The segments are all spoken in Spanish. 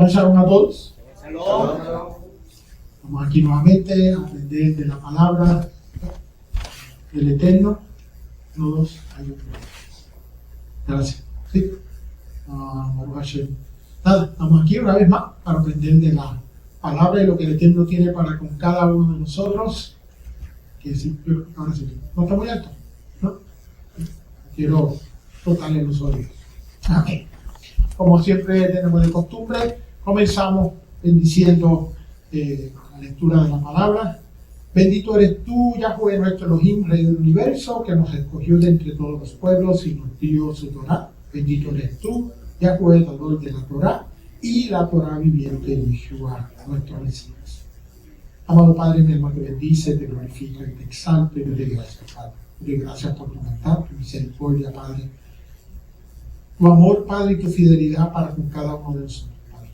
Shalom a todos. Vamos aquí nuevamente a aprender de la palabra del Eterno. Todos hay un Gracias. ¿Sí? Nada, estamos aquí una vez más para aprender de la palabra y lo que el Eterno tiene para con cada uno de nosotros. Que sí, ahora sí, no está muy alto, ¿no? Quiero tocarle los oídos. Amén. Como siempre tenemos de costumbre, comenzamos bendiciendo la lectura de la palabra. Bendito eres tú, Yahweh, nuestro Elohim, Rey del universo, que nos escogió de entre todos los pueblos y nos dio su Torah. Bendito eres tú, Yahweh, dador de la Torah y la Torah viviente de Yeshua, nuestro Mesías. Amado Padre, mi hermano, te bendice, te glorifica y te exalta y te doy gracias, Padre. Te doy gracias por tu bondad, tu misericordia, Padre. Tu amor, Padre, y tu fidelidad para con cada uno de nosotros, Padre.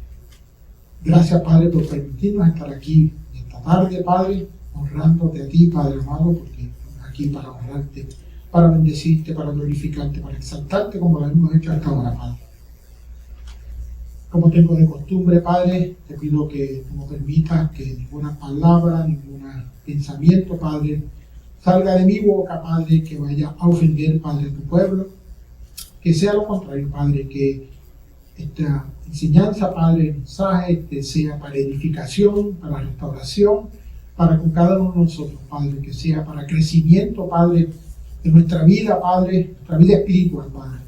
Gracias, Padre, por permitirnos estar aquí esta tarde, Padre, honrándote a ti, Padre amado, porque estamos aquí para honrarte, para bendecirte, para glorificarte, para exaltarte, como lo hemos hecho hasta ahora, Padre. Como tengo de costumbre, Padre, te pido que no permitas que ninguna palabra, ningún pensamiento, Padre, salga de mi boca, Padre, que vaya a ofender, Padre, a tu pueblo. Que sea lo contrario, Padre, que esta enseñanza, Padre, el mensaje, sea para edificación, para restauración, para con cada uno de nosotros, Padre, que sea para crecimiento, Padre, de nuestra vida, Padre, nuestra vida espiritual, Padre.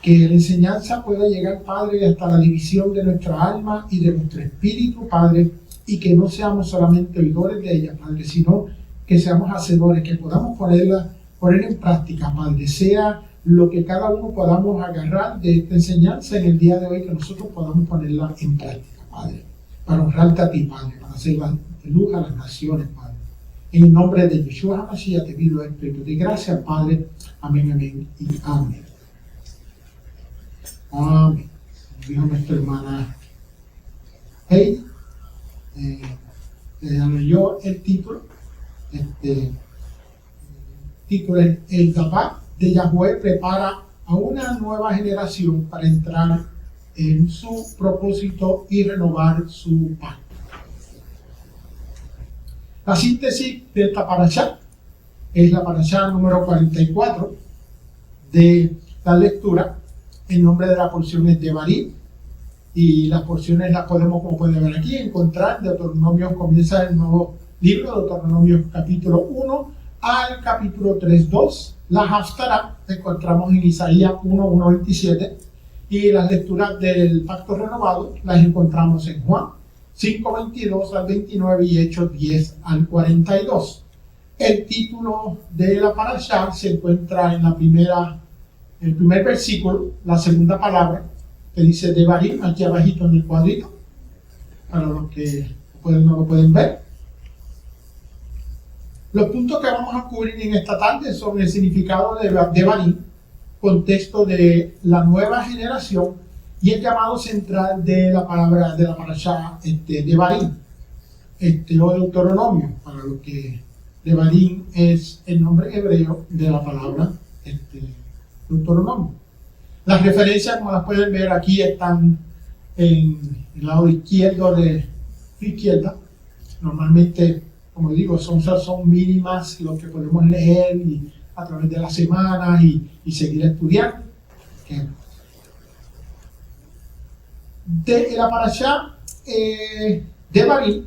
Que la enseñanza pueda llegar, Padre, hasta la división de nuestra alma y de nuestro espíritu, Padre, y que no seamos solamente oidores de ella, Padre, sino que seamos hacedores, que podamos poner en práctica, Padre, sea lo que cada uno podamos agarrar de esta enseñanza en el día de hoy, que nosotros podamos ponerla en práctica, Padre, para honrarte a ti, Padre, para hacer luz a las naciones, Padre. En el nombre de Yeshua HaMashiach te pido esto y te doy gracias, Padre. Amén, amén y amén. Amén. Dijo nuestra hermana Heidi, leyó el título. El título es El Dabá de Yahweh prepara a una nueva generación para entrar en su propósito y renovar su pacto. La síntesis de esta parashá es la parashá número 44 de la lectura. El nombre de la porción es Devarim y las porciones las podemos, como pueden ver aquí, encontrar. Deuteronomio comienza el nuevo libro, Deuteronomio capítulo 1 al capítulo 3:2. La Haftará encontramos en Isaías 1:1-27 y las lecturas del pacto renovado las encontramos en Juan 5:22-29 y Hechos 10-42. El título de la parashá se encuentra en el primer versículo, la segunda palabra, que dice Devarim, aquí abajito en el cuadrito, para los que no lo pueden ver. Los puntos que vamos a cubrir en esta tarde son el significado de Devarim, contexto de la nueva generación y el llamado central de la palabra de la parashá Devarim, o Deuteronomio, para lo que Devarim es el nombre hebreo de la palabra Deuteronomio. Las referencias, como las pueden ver aquí, están en el lado izquierdo de la izquierda. Normalmente, como digo, son mínimas lo que podemos leer y a través de las semanas y seguir estudiando. De la parashá Devarim,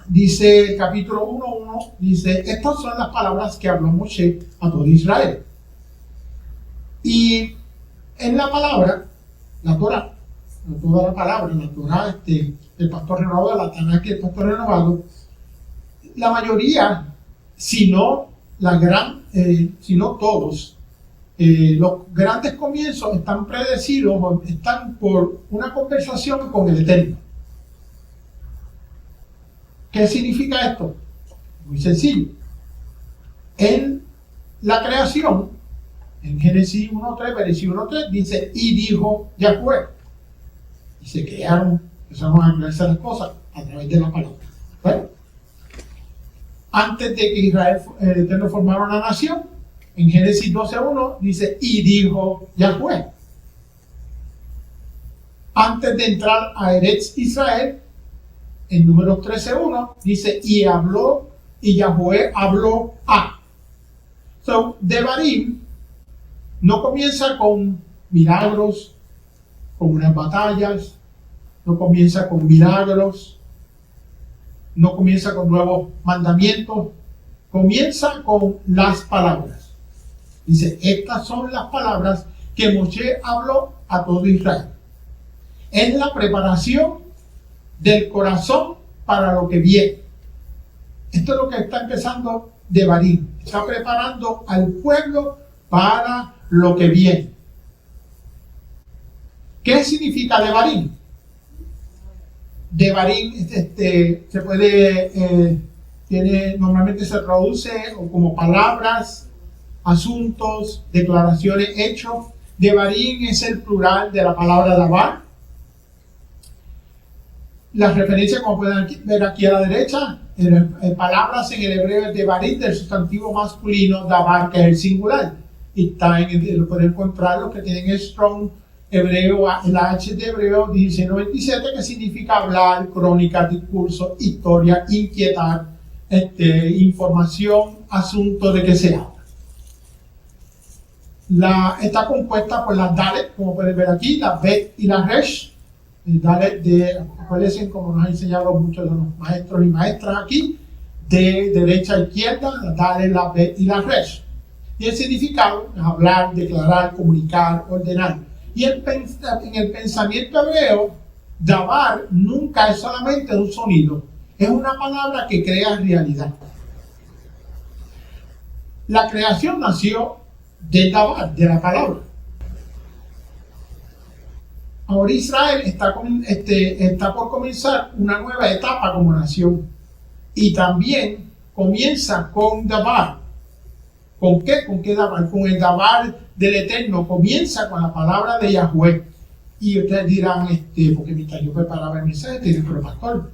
dice capítulo 1:1, dice: estas son las palabras que habló Moshe a todo Israel. Y en la palabra, la Torah, toda la palabra, la Torah, el pastor renovado, la Tanakh, el pastor renovado, la mayoría, si no todos, los grandes comienzos están predecidos o están por una conversación con el Eterno. ¿Qué significa esto? Muy sencillo. En la creación, en Génesis 1.3, versículo 1.3, dice, y dijo Yahweh. Y se crearon, empezaron a crearse las cosas a través de la palabra. Bueno, antes de que Israel, el Eterno, formara una nación, en Génesis 12.1 dice, y dijo Yahweh. Antes de entrar a Eretz Israel, en Números 13.1 dice, y habló, y Yahweh habló a. So, Devarim no comienza con milagros, con unas batallas, no comienza con milagros, no comienza con nuevos mandamientos, comienza con las palabras. Dice, estas son las palabras que Moshe habló a todo Israel. Es la preparación del corazón para lo que viene. Esto es lo que está empezando Devarim. Está preparando al pueblo para lo que viene. ¿Qué significa Devarim? Devarim se puede, normalmente se traduce como palabras, asuntos, declaraciones, hechos. Devarim es el plural de la palabra davar. Las referencias, como pueden ver aquí a la derecha, palabras en el hebreo es Devarim, del sustantivo masculino davar, que es el singular. Y lo pueden encontrar los que tienen el Strong hebreo, la H de hebreo 1697, que significa hablar, crónica, discurso, historia, inquietar, información, asunto de que se habla. Está compuesta por las Dalet, como pueden ver aquí, la Bet y la Resh. El Dalet acuérdense, como nos han enseñado muchos de los maestros y maestras aquí, de derecha a izquierda, la Dalet, la Bet y la Resh. Y el significado es hablar, declarar, comunicar, ordenar. Y en el pensamiento hebreo, davar nunca es solamente un sonido, es una palabra que crea realidad. La creación nació del davar, de la palabra. Ahora Israel está por comenzar una nueva etapa como nación. Y también comienza con davar. ¿Con qué? ¿Con qué davar? Con el davar del Eterno. Comienza con la palabra de Yahweh. Y ustedes dirán, porque mientras yo preparaba el mensaje, pero pastor,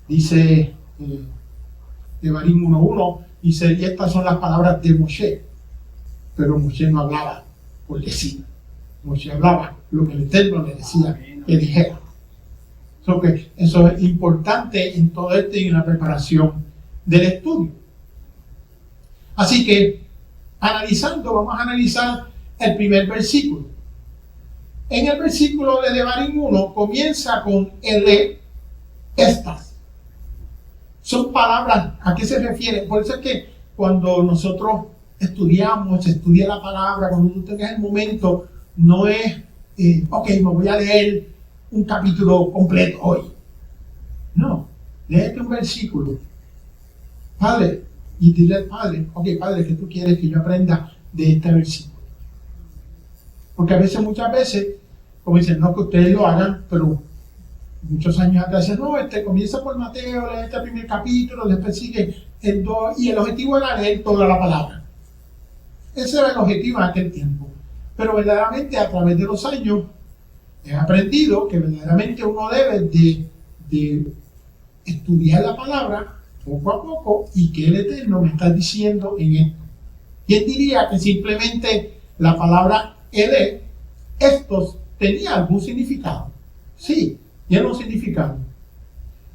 dice Devarim 1.1, dice, y estas son las palabras de Moshe. Pero Moshe no hablaba por decir. Moshe hablaba lo que el Eterno le decía que dijera. Eso es importante en todo en la preparación del estudio. Así que, vamos a analizar el primer versículo. En el versículo de Devarim 1 comienza con estas. Son palabras, ¿a qué se refiere? Por eso es que cuando nosotros estudia la palabra, cuando tú tengas el momento, no es, me voy a leer un capítulo completo hoy. No, léete un versículo. Padre, y dile al Padre, Padre, ¿qué tú quieres que yo aprenda de este versículo? Porque muchas veces, como dicen, no que ustedes lo hagan, pero muchos años atrás dicen, no, comienza por Mateo, lee este primer capítulo, después sigue el 2, y el objetivo era leer toda la palabra. Ese era el objetivo en aquel tiempo. Pero verdaderamente a través de los años he aprendido que verdaderamente uno debe de estudiar la palabra poco a poco y que el Eterno me está diciendo en esto. ¿Quién diría que simplemente la palabra estos tenía algún significado? Sí, tiene un significado.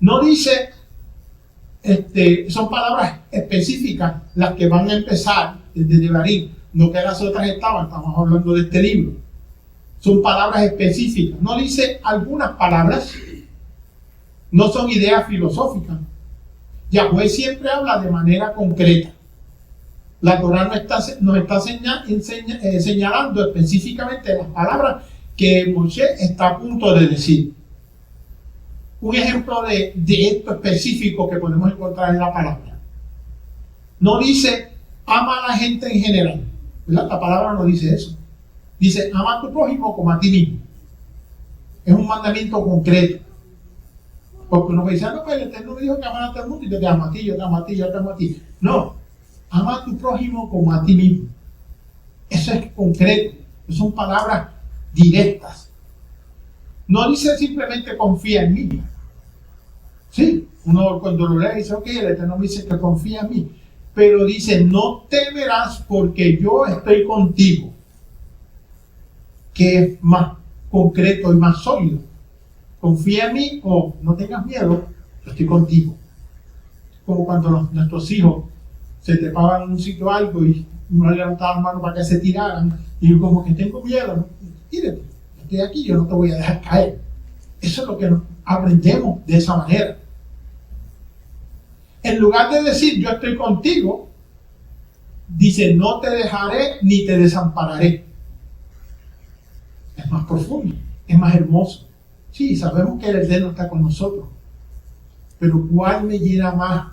No dice, son palabras específicas las que van a empezar desde Devarim, no que las otras estamos hablando de este libro. Son palabras específicas. No dice algunas palabras, no son ideas filosóficas. Yahweh siempre habla de manera concreta. La Torá nos está señalando específicamente las palabras que Moshe está a punto de decir. un ejemplo de esto específico que podemos encontrar en la palabra. No dice, ama a la gente en general, ¿verdad? La palabra no dice eso. Dice, ama a tu prójimo como a ti mismo. Es un mandamiento concreto. Porque uno puede decir, no, pero el Eterno me dijo que amara a todo el mundo y yo te amo a ti, yo te amo a ti, yo te amo a ti. No, ama a tu prójimo como a ti mismo. Eso es concreto, son palabras directas. No dice simplemente confía en mí. Sí, uno cuando lo lee dice, ok, el Eterno me dice que confía en mí. Pero dice, no temerás porque yo estoy contigo. Que es más concreto y más sólido. Confía en mí o no tengas miedo, yo estoy contigo. Como cuando nuestros hijos se trepaban en un sitio algo y uno le levantaba la mano para que se tiraran y yo como que tengo miedo, ¿no? Tírate, yo estoy aquí, yo no te voy a dejar caer. Eso es lo que aprendemos de esa manera. En lugar de decir yo estoy contigo, dice no te dejaré ni te desampararé. Es más profundo, es más hermoso. Sí, sabemos que el Eterno está con nosotros, pero ¿cuál me llena más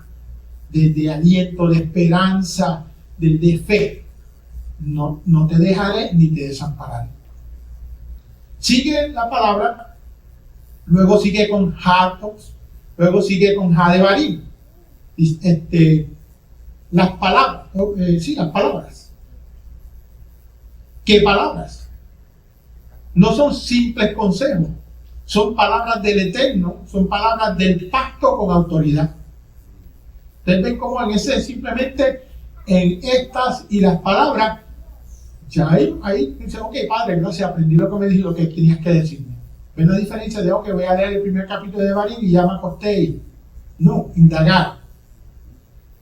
de aliento, de esperanza, de fe? No te dejaré ni te desampararé. Sigue la palabra, luego sigue con Hatos, luego sigue con Hadebarim. Las palabras, las palabras. ¿Qué palabras? No son simples consejos, son palabras del Eterno, son palabras del pacto con autoridad. Ustedes ven cómo en ese simplemente en estas y las palabras, ya ahí dice, ok, Padre, gracias, aprendí lo que me dijiste, lo que tenías que decirme. ¿Ven la diferencia de, ok, voy a leer el primer capítulo de Barim y ya me acosté y no, indagar.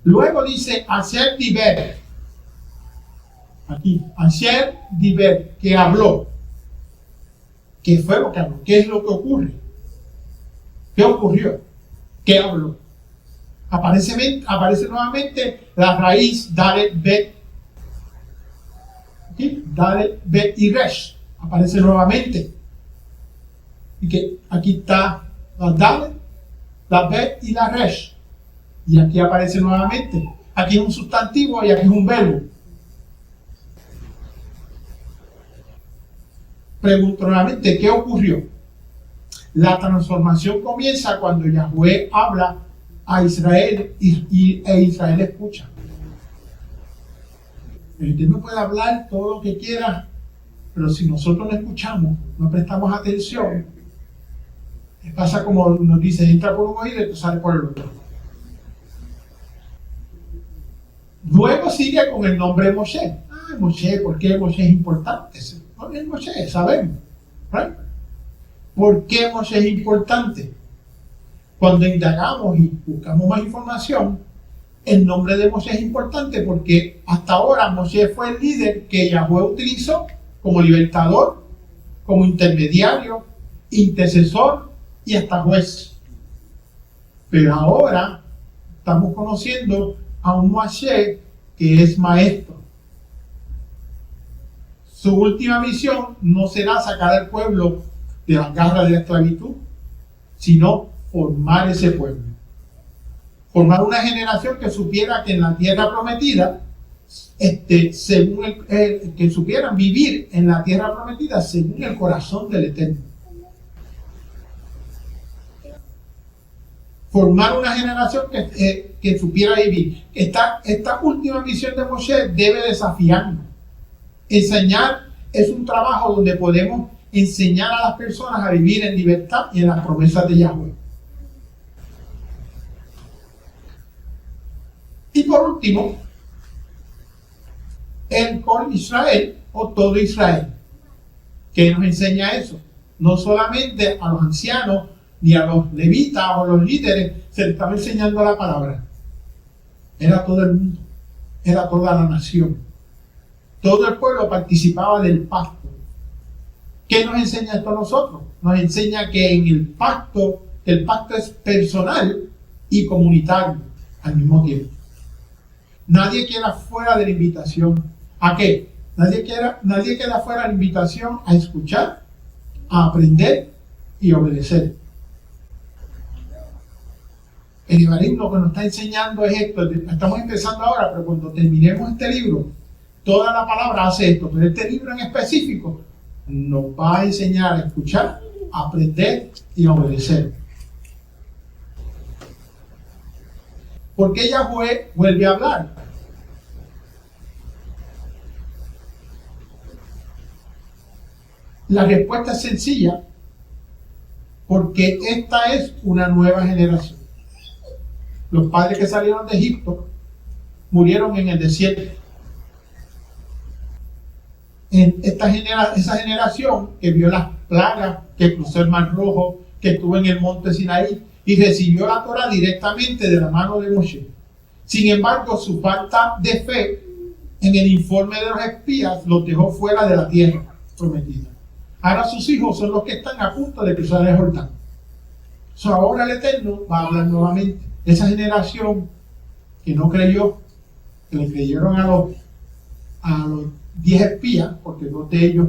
Luego dice, hacer diver. Aquí, hacer diver, que habló. ¿Qué fue lo que habló? ¿Qué es lo que ocurre? ¿Qué ocurrió? ¿Qué habló? Aparece nuevamente la raíz Dalet Bet. ¿Sí? Dalet Bet y Resh. Aparece nuevamente. Y que aquí está la Dalet, la Bet y la Resh. Y aquí aparece nuevamente. Aquí es un sustantivo y aquí es un verbo. Pregunto nuevamente, ¿qué ocurrió? La transformación comienza cuando Yahweh habla a Israel e Israel escucha. El Eterno puede hablar todo lo que quiera, pero si nosotros no escuchamos, no prestamos atención, pasa como nos dice, entra por un oído y sale por el otro. Luego sigue con el nombre de Moshe. Moshe, ¿por qué Moshe es importante? No es Moshe, sabemos. ¿Right? ¿Por qué Moshe es importante? Cuando indagamos y buscamos más información, el nombre de Moshe es importante porque hasta ahora Moshe fue el líder que Yahweh utilizó como libertador, como intermediario, intercesor y hasta juez. Pero ahora estamos conociendo a un Moshe que es maestro. Su última misión no será sacar al pueblo de las garras de la esclavitud, sino formar ese pueblo. Formar una generación que supiera que en la tierra prometida, según que supieran vivir en la tierra prometida según el corazón del Eterno. Formar una generación que supiera vivir. Esta última misión de Moshe debe desafiarnos. Enseñar es un trabajo donde podemos enseñar a las personas a vivir en libertad y en las promesas de Yahweh. Y por último, el Kol Israel o todo Israel. ¿Qué nos enseña eso? No solamente a los ancianos ni a los levitas o los líderes se les estaba enseñando la palabra. Era todo el mundo, era toda la nación. Todo el pueblo participaba del pacto. ¿Qué nos enseña esto a nosotros? Nos enseña que en el pacto es personal y comunitario al mismo tiempo. Nadie queda fuera de la invitación. ¿A qué? Nadie queda fuera de la invitación a escuchar, a aprender y obedecer. El Ibarim lo que nos está enseñando es esto. Estamos empezando ahora, pero cuando terminemos este libro, toda la palabra hace esto. Pero este libro en específico nos va a enseñar a escuchar, a aprender y a obedecer. ¿Por qué Yahweh vuelve a hablar? La respuesta es sencilla, porque esta es una nueva generación. Los padres que salieron de Egipto murieron en el desierto. Esa generación que vio las plagas, que cruzó el Mar Rojo, que estuvo en el monte Sinaí y recibió la Torá directamente de la mano de Moshe. Sin embargo, su falta de fe en el informe de los espías los dejó fuera de la tierra prometida. Ahora sus hijos son los que están a punto de cruzar el Jordán. Ahora el Eterno va a hablar nuevamente. Esa generación que no creyó, que le creyeron a los 10 espías, porque 2 de ellos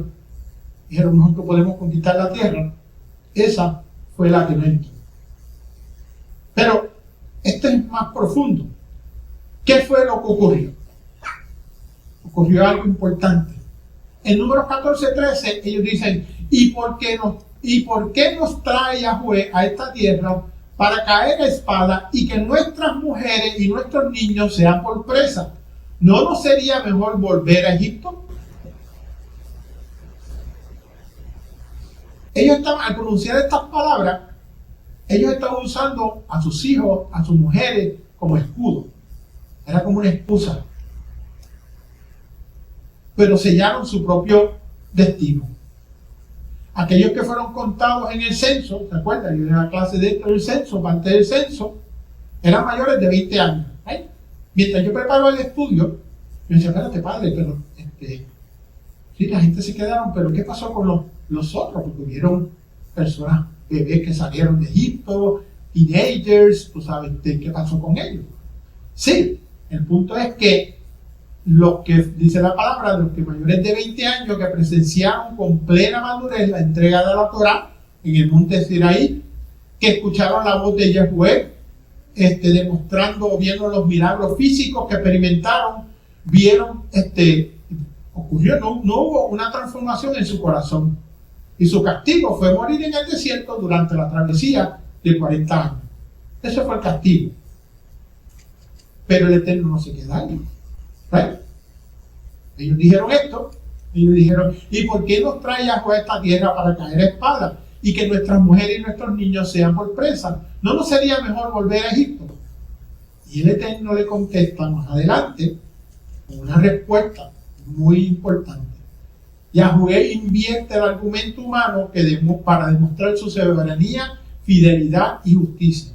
dijeron: nosotros podemos conquistar la tierra. Esa fue la que no entró. Pero esto es más profundo. ¿Qué fue lo que ocurrió? Ocurrió algo importante. En Números 14:13 ellos dicen: ¿y por qué nos trae Yahweh a esta tierra para caer a espada y que nuestras mujeres y nuestros niños sean por presa? ¿No nos sería mejor volver a Egipto? Ellos estaban, al pronunciar estas palabras, ellos estaban usando a sus hijos, a sus mujeres como escudo. Era como una excusa. Pero sellaron su propio destino. Aquellos que fueron contados en el censo, ¿se acuerdan? Yo en la clase dentro del censo, parte del censo, eran mayores de 20 años. Mientras yo preparo el estudio, me decía: espérate, padre, pero sí, la gente se quedaron, pero ¿qué pasó con los otros? Porque hubieron personas, bebés que salieron de Egipto, teenagers, tú sabes qué pasó con ellos. Sí, el punto es que los que, dice la palabra, los que mayores de 20 años que presenciaron con plena madurez la entrega de la Torá en el monte Sinaí, que escucharon la voz de Yahweh, demostrando o viendo los milagros físicos que experimentaron, vieron, ocurrió, no hubo una transformación en su corazón. Y su castigo fue morir en el desierto durante la travesía de 40 años. Ese fue el castigo. Pero el Eterno no se queda ahí. ¿Right? Ellos dijeron esto. Ellos dijeron: ¿y por qué nos trae Yahweh a esta tierra para caer a espada y que nuestras mujeres y nuestros niños sean por presa? ¿No nos sería mejor volver a Egipto? Y el Eterno le contesta más adelante con una respuesta muy importante. Yahweh invierte el argumento humano para demostrar su soberanía, fidelidad y justicia.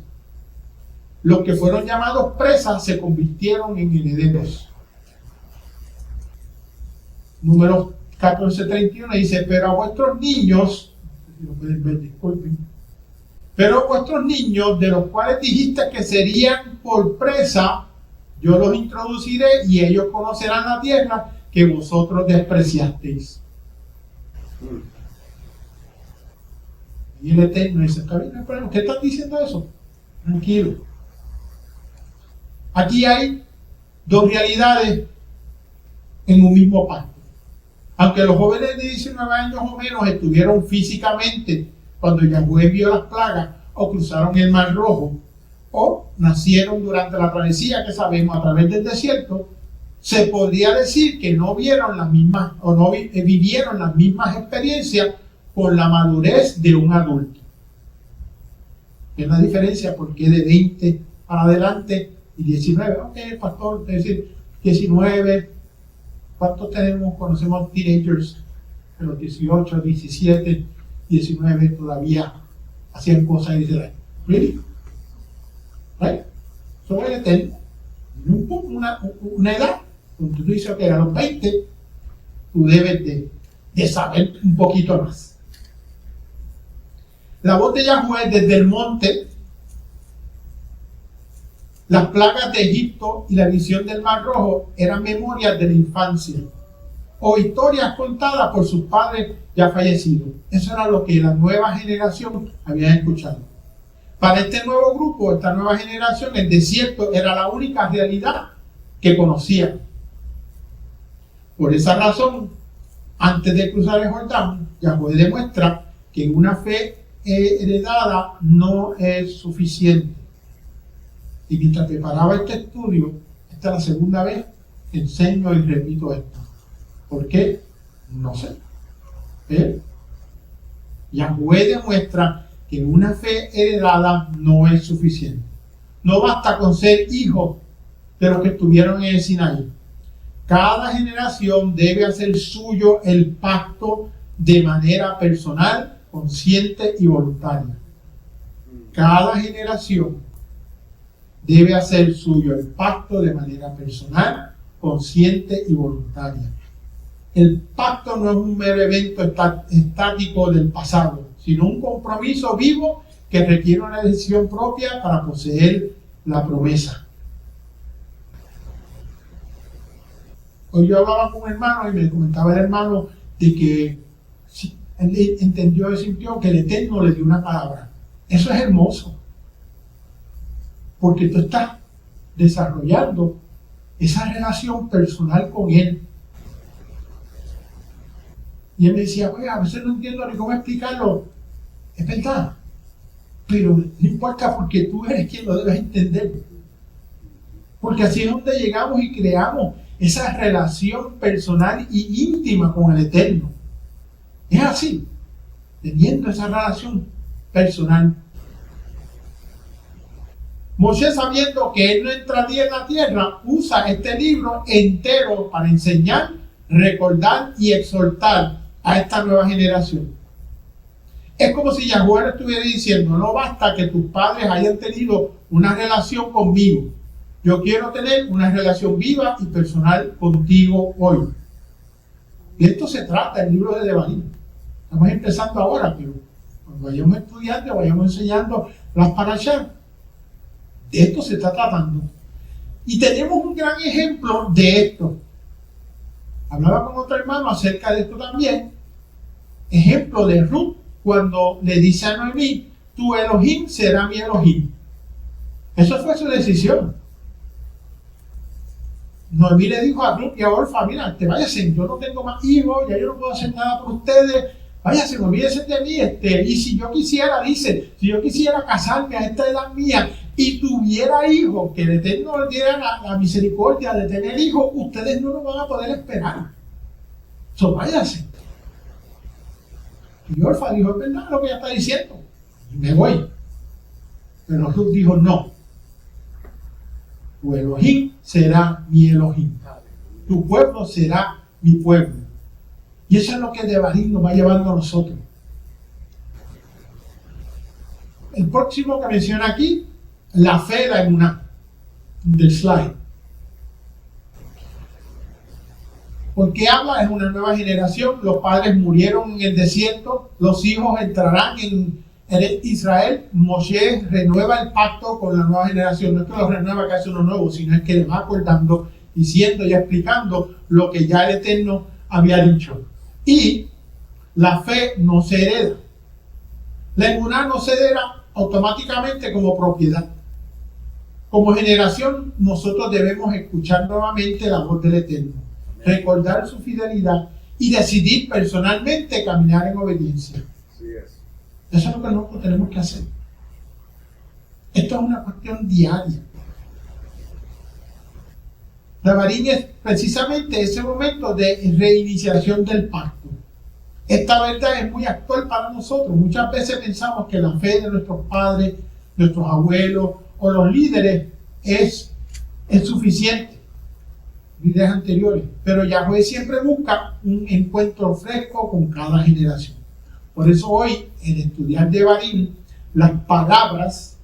Los que fueron llamados presas se convirtieron en herederos. Números 14:31 dice: pero a vuestros niños, si lo pueden ver, disculpen, pero a vuestros niños, de los cuales dijiste que serían por presa, yo los introduciré y ellos conocerán la tierra que vosotros despreciasteis. Y el Eterno dice: está bien, no hay problema. ¿Usted está diciendo eso? Tranquilo. Aquí hay 2 realidades en un mismo pacto. Aunque los jóvenes de 19 años o menos estuvieron físicamente cuando Yahweh vio las plagas, o cruzaron el Mar Rojo, o nacieron durante la travesía que sabemos a través del desierto, se podría decir que no vieron las mismas o no vivieron las mismas experiencias con la madurez de un adulto. Es la diferencia porque de 20 para adelante y 19, ok, pastor, es decir, 19, ¿cuántos conocemos teenagers de los 18, 17, 19 todavía hacían cosas y dicen: ¿really? ¿Right? Eso es Eterno. Una edad donde tú dices: ok, a los 20 tú debes de saber un poquito más. La voz de Yahweh desde el monte, las plagas de Egipto y la visión del Mar Rojo eran memorias de la infancia o historias contadas por sus padres ya fallecidos. Eso era lo que la nueva generación había escuchado. Para este nuevo grupo, esta nueva generación, el desierto era la única realidad que conocían. Por esa razón, antes de cruzar el Jordán, Yahweh demuestra que una fe heredada no es suficiente. Y mientras preparaba este estudio, esta es la segunda vez que enseño y repito esto. ¿Por qué? No sé. Yahweh demuestra que una fe heredada no es suficiente. No basta con ser hijo de los que estuvieron en el Sinaí. Cada generación debe hacer suyo el pacto de manera personal, consciente y voluntaria. Cada generación debe hacer suyo el pacto de manera personal, consciente y voluntaria. El pacto no es un mero evento estático del pasado, sino un compromiso vivo que requiere una decisión propia para poseer la promesa. Hoy yo hablaba con un hermano y me comentaba el hermano de que él entendió y sintió que el Eterno le dio una palabra. Eso es hermoso, porque tú estás desarrollando esa relación personal con Él. Y él me decía, oye, a veces no entiendo ni cómo explicarlo. Es verdad, pero no importa porque tú eres quien lo debes entender. Porque así es donde llegamos y creamos esa relación personal y íntima con el Eterno. Es así, teniendo esa relación personal. Moisés, sabiendo que él no entraría en la tierra, usa este libro entero para enseñar, recordar y exhortar a esta nueva generación. Es como si Yahweh estuviera diciendo, no basta que tus padres hayan tenido una relación conmigo. Yo quiero tener una relación viva y personal contigo hoy. De esto se trata el libro de Devarim. Estamos empezando ahora, pero cuando vayamos estudiando, vayamos enseñando las parashá, de esto se está tratando. Y tenemos un gran ejemplo de esto. Hablaba con otro hermano acerca de esto también. Ejemplo de Ruth, cuando le dice a Noemí, tu Elohim será mi Elohim. Eso fue su decisión. Noemí le dijo a Ruth y a Orfa, mira, te váyase, yo no tengo más hijos, ya yo no puedo hacer nada por ustedes, váyase, olvídense de mí, y si yo quisiera, dice, si yo quisiera casarme a esta edad mía y tuviera hijos, que el Eterno diera la misericordia de tener hijos, ustedes no lo van a poder esperar. So, váyase. Y Orfa dijo, es verdad lo que ella está diciendo, y me voy. Pero Ruth dijo, no. Tu Elohim será mi Elohim. Tu pueblo será mi pueblo. Y eso es lo que Devarim nos va llevando a nosotros. El próximo que menciona aquí, la fe, la emuná, del slide. Porque habla, es una nueva generación, los padres murieron en el desierto, los hijos entrarán en Israel. Moshe renueva el pacto con la nueva generación, no es que lo renueva que hace uno nuevo, sino es que le va acordando, diciendo y explicando lo que ya el Eterno había dicho. Y la fe no se hereda. La emuná no se hereda automáticamente como propiedad. Como generación, nosotros debemos escuchar nuevamente la voz del Eterno, recordar su fidelidad y decidir personalmente caminar en obediencia. Eso es lo que nosotros tenemos que hacer. Esto es una cuestión diaria. Devarim es precisamente ese momento de reiniciación del pacto. Esta verdad es muy actual para nosotros. Muchas veces pensamos que la fe de nuestros padres, nuestros abuelos o los líderes es suficiente. Líderes anteriores. Pero Yahweh siempre busca un encuentro fresco con cada generación. Por eso hoy, en estudiar Devarim, las palabras,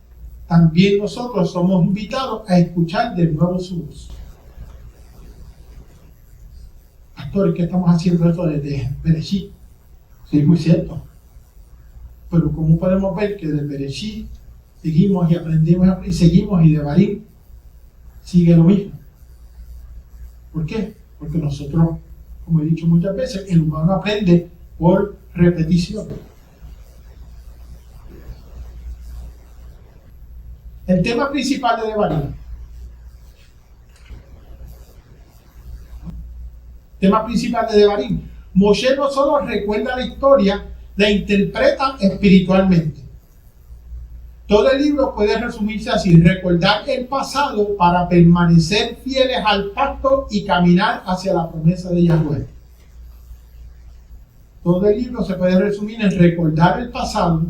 también nosotros somos invitados a escuchar de nuevo su voz. Pastores, ¿qué estamos haciendo esto desde Bereshit? Sí, muy cierto. Pero ¿cómo podemos ver que desde Bereshit seguimos y aprendimos y seguimos y Devarim sigue lo mismo? ¿Por qué? Porque nosotros, como he dicho muchas veces, el humano aprende por repetición. El tema principal de Devarim. Tema principal de Devarim. Moshe no solo recuerda la historia, la interpreta espiritualmente. Todo el libro puede resumirse así: recordar el pasado para permanecer fieles al pacto y caminar hacia la promesa de Yahweh. Todo el libro se puede resumir en recordar el pasado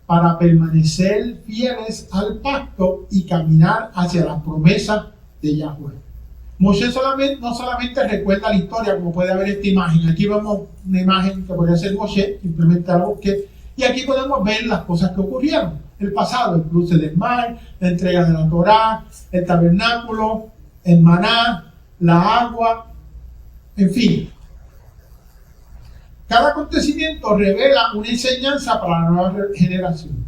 para permanecer fieles al pacto y caminar hacia la promesa de Yahweh. Moshe no solamente recuerda la historia, como puede haber esta imagen. Aquí vemos una imagen que podría ser Moshe, simplemente la busqué, y aquí podemos ver las cosas que ocurrieron. El pasado, el cruce del mar, la entrega de la Torá, el tabernáculo, el maná, la agua, en fin. Cada acontecimiento revela una enseñanza para la nueva generación.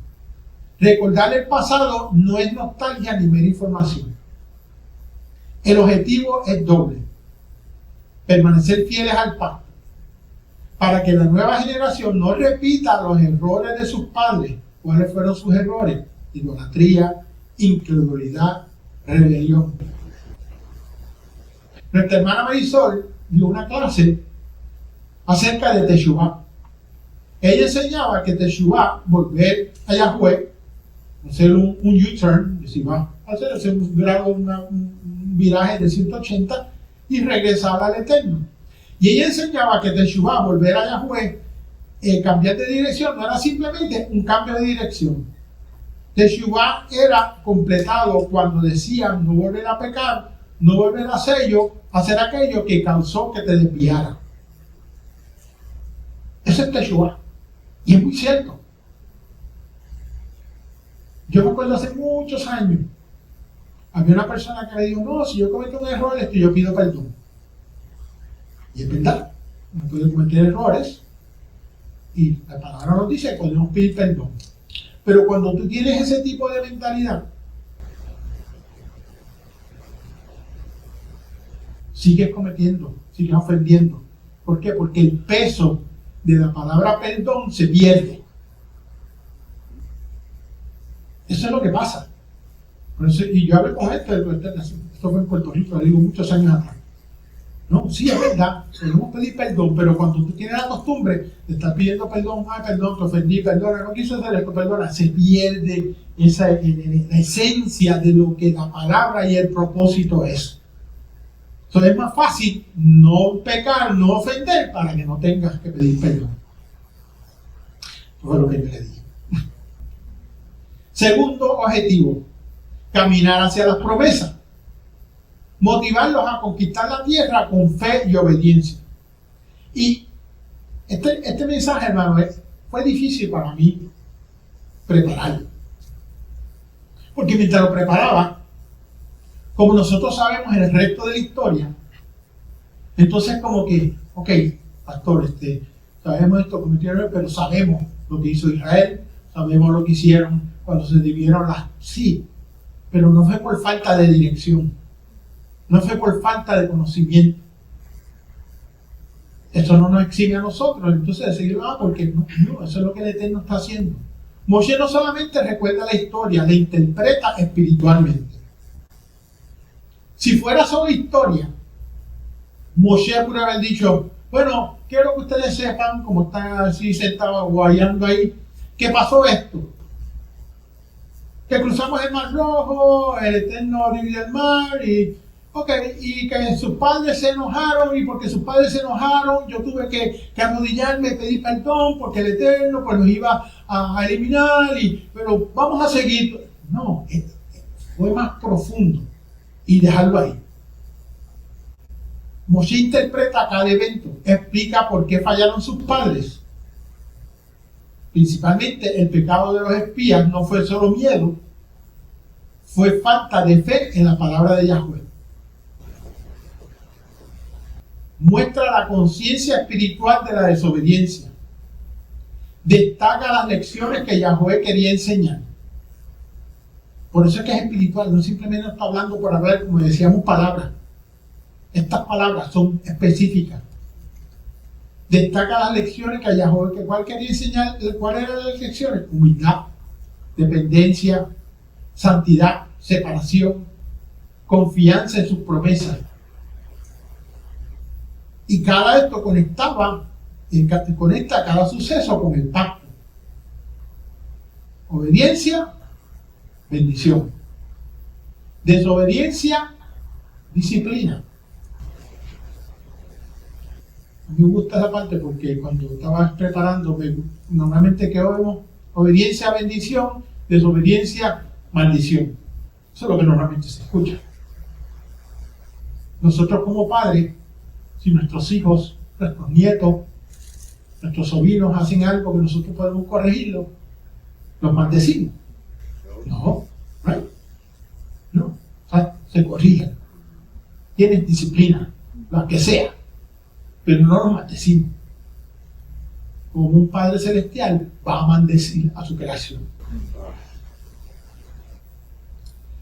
Recordar el pasado no es nostalgia ni mera información. El objetivo es doble: permanecer fieles al pacto, para que la nueva generación no repita los errores de sus padres. ¿Cuáles fueron sus errores? Idolatría, incredulidad, rebelión. Nuestra hermana Marisol dio una clase acerca de Teshuvah. Ella enseñaba que Teshuvah, volver a Yahweh, hacer un U-turn, decir, va a hacer un viraje de 180 y regresar al Eterno. Y ella enseñaba que Teshuvah, volver a Yahweh, cambiar de dirección, no era simplemente un cambio de dirección. Teshuvah era completado cuando decían no volver a pecar, no volver a hacer aquello que causó que te desviara. Eso es Teshuvah. Y es muy cierto. Yo me acuerdo hace muchos años, había una persona que me dijo, no, si yo cometo un error, yo pido perdón. Y es verdad, no puedo cometer errores, y la palabra nos dice que podemos pedir perdón. Pero cuando tú tienes ese tipo de mentalidad, sigues cometiendo, sigues ofendiendo. ¿Por qué? Porque el peso de la palabra perdón se pierde. Eso es lo que pasa. Por eso, y yo hablé con esto fue en Puerto Rico, lo digo muchos años atrás. No, sí, es verdad, podemos pedir perdón, pero cuando tú tienes la costumbre de estar pidiendo perdón, perdón, te ofendí, perdona, no quiso hacer esto, perdona, se pierde la esencia de lo que la palabra y el propósito es. Entonces es más fácil no pecar, no ofender, para que no tengas que pedir perdón. Eso fue lo que yo le dije. Segundo objetivo: caminar hacia las promesas. Motivarlos a conquistar la tierra con fe y obediencia. Y este mensaje, hermano, fue difícil para mí prepararlo. Porque mientras lo preparaba, como nosotros sabemos en el resto de la historia, entonces como que, ok, pastor, sabemos esto, cometieron, pero sabemos lo que hizo Israel, sabemos lo que hicieron cuando se dividieron las... Sí, pero no fue por falta de dirección. No fue por falta de conocimiento. Eso no nos exime a nosotros, entonces decirlo, porque no, eso es lo que el Eterno está haciendo. Moshe no solamente recuerda la historia, la interpreta espiritualmente. Si fuera solo historia, Moshe pudo haber dicho, bueno, quiero que ustedes sepan, como están así sentados guayando ahí, que pasó esto. Que cruzamos el Mar Rojo, el Eterno dividió el mar y que sus padres se enojaron, y porque sus padres se enojaron, yo tuve que arrodillarme y pedir perdón porque el Eterno pues nos iba a eliminar, pero vamos a seguir. No, fue más profundo y dejarlo ahí. Moshe interpreta cada evento, explica por qué fallaron sus padres. Principalmente el pecado de los espías no fue solo miedo, fue falta de fe en la palabra de Yahweh. Muestra la conciencia espiritual de la desobediencia. Destaca las lecciones que Yahweh quería enseñar. Por eso es que es espiritual, no simplemente está hablando por hablar, como decíamos, palabras. Estas palabras son específicas. Destaca las lecciones que Yahweh, ¿cuál quería enseñar? ¿Cuáles eran las lecciones? Humildad, dependencia, santidad, separación, confianza en sus promesas. Y cada esto conecta cada suceso con el pacto. Obediencia, bendición. Desobediencia, disciplina. A mí me gusta esa parte porque cuando estaba preparándome, normalmente que oímos obediencia, bendición, desobediencia, maldición. Eso es lo que normalmente se escucha. Nosotros como padres, si nuestros hijos, nuestros nietos, nuestros sobrinos hacen algo que nosotros podemos corregirlo, los maldecimos. No, right? No, o sea, se corrigen. Tienen disciplina, la que sea, pero no los maldecimos. Como un Padre Celestial va a maldecir a su creación.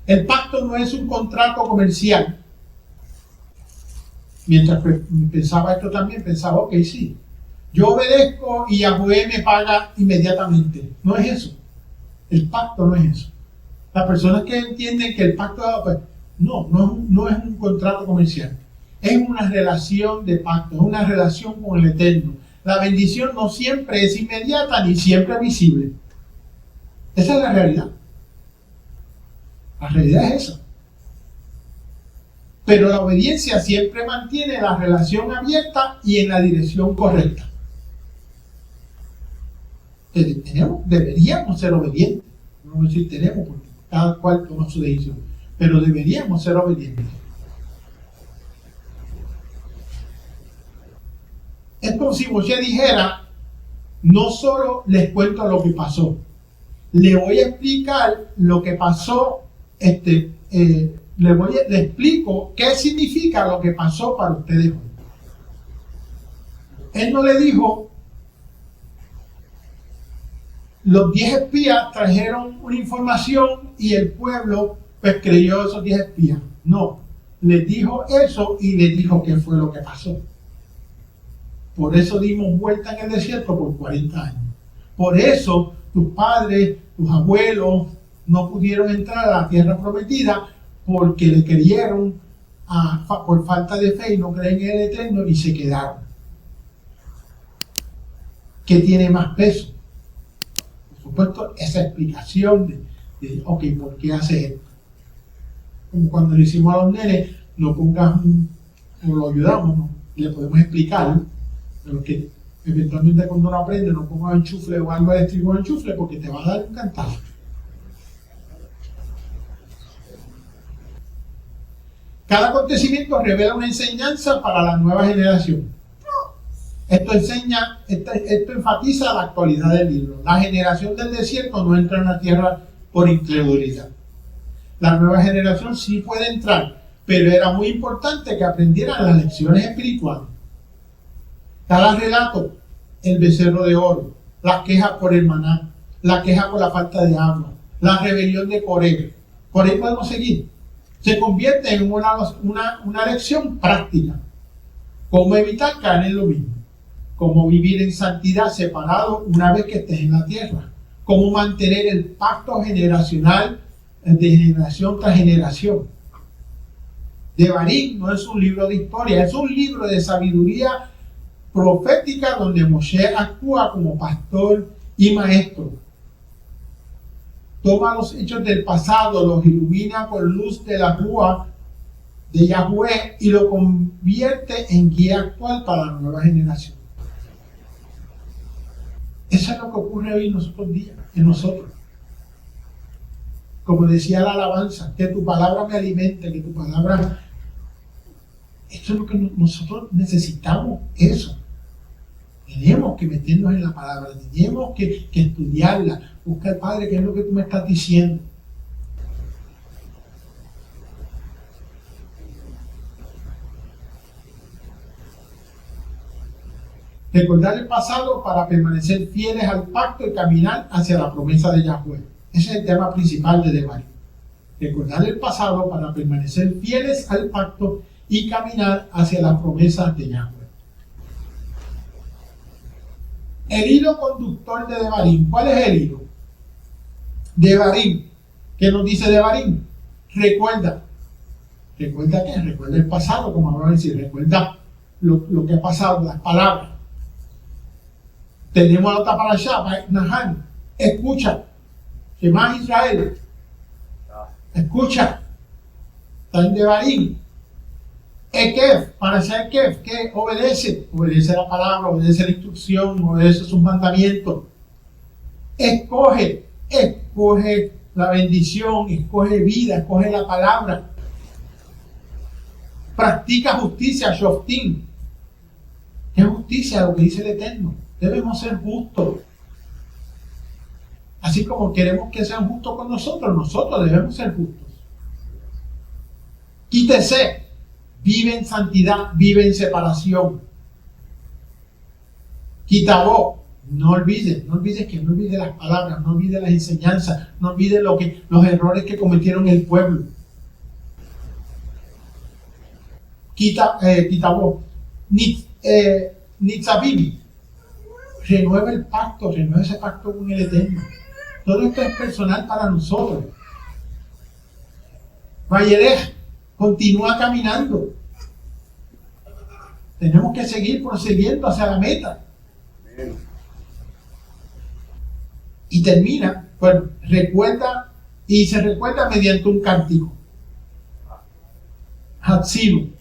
El pacto no es un contrato comercial. Mientras pensaba esto también, pensaba, ok, sí, yo obedezco y Yahweh me paga inmediatamente. No es eso. El pacto no es eso. Las personas que entienden que el pacto, pues, no es un contrato comercial. Es una relación de pacto, es una relación con el Eterno. La bendición no siempre es inmediata ni siempre visible. Esa es la realidad. La realidad es esa. Pero la obediencia siempre mantiene la relación abierta y en la dirección correcta. Deberíamos ser obedientes. No voy a decir tenemos, porque cada cual toma su decisión. Pero deberíamos ser obedientes. Es como si Moshe dijera, no solo les cuento lo que pasó, le voy a explicar lo que pasó, le explico qué significa lo que pasó para ustedes hoy. Él no le dijo, los 10 espías trajeron una información y el pueblo pues creyó a esos 10 espías. No, le dijo eso y le dijo qué fue lo que pasó. Por eso dimos vuelta en el desierto por 40 años. Por eso tus padres, tus abuelos no pudieron entrar a la tierra prometida porque le creyeron por falta de fe y no creen en el Eterno y se quedaron. ¿Qué tiene más peso? Por supuesto, esa explicación de ok, ¿por qué hace esto? Como cuando le hicimos a los nenes, no pongas o lo ayudamos, ¿no? Le podemos explicar, pero que eventualmente cuando uno aprende, no pongas enchufle o algo eléctrico en enchufle porque te va a dar un cantazo. Cada acontecimiento revela una enseñanza para la nueva generación. Esto enfatiza la actualidad del libro. La generación del desierto no entra en la tierra por incredulidad. La nueva generación sí puede entrar, pero era muy importante que aprendieran las lecciones espirituales. Cada relato, el becerro de oro, las quejas por el maná, la queja por la falta de agua, la rebelión de Coré. Por ahí podemos seguir. Se convierte en una lección práctica. Cómo evitar caer en lo mismo. Cómo vivir en santidad separado una vez que estés en la tierra. Cómo mantener el pacto generacional de generación tras generación. Devarim no es un libro de historia, es un libro de sabiduría profética donde Moshe actúa como pastor y maestro. Toma los hechos del pasado, los ilumina con luz de la rúa de Yahweh y lo convierte en guía actual para la nueva generación. Eso es lo que ocurre hoy en nosotros. Como decía la alabanza, que tu palabra me alimente, que tu palabra... Esto es lo que nosotros necesitamos, eso. Tenemos que meternos en la palabra, tenemos que estudiarla, buscar, Padre, qué es lo que tú me estás diciendo. Recordar el pasado para permanecer fieles al pacto y caminar hacia la promesa de Yahweh. Ese es el tema principal de Devarim. Recordar el pasado para permanecer fieles al pacto y caminar hacia las promesas de Yahweh. El hilo conductor de Devarim. ¿Cuál es el hilo? Devarim ¿Qué nos dice Devarim? Recuerda. ¿Recuerda qué? Recuerda el pasado, como vamos a decir. Recuerda lo que ha pasado, las palabras. Tenemos la otra parashá, Nahan. Escucha. Shema Israel. Escucha. Está en Devarim. Ekef, para ser Ekef, que obedece. Obedece la palabra, obedece la instrucción, obedece sus mandamientos. Escoge la bendición, escoge vida, escoge la palabra. Practica justicia, Shoftim. ¿Qué justicia? Lo que dice el Eterno. Debemos ser justos. Así como queremos que sean justos con nosotros, nosotros debemos ser justos. Quítese. Vive en santidad, vive en separación. Quitabó. No olvides las palabras, no olvides las enseñanzas, no olvides los errores que cometieron el pueblo. Quitabó. Nitzavim. Renueva el pacto, renueva ese pacto con el Eterno. Todo esto es personal para nosotros. Vayelej, continúa caminando. Tenemos que seguir prosiguiendo hacia la meta. Y termina, bueno, recuerda, y se recuerda mediante un cántico. Hatzilu.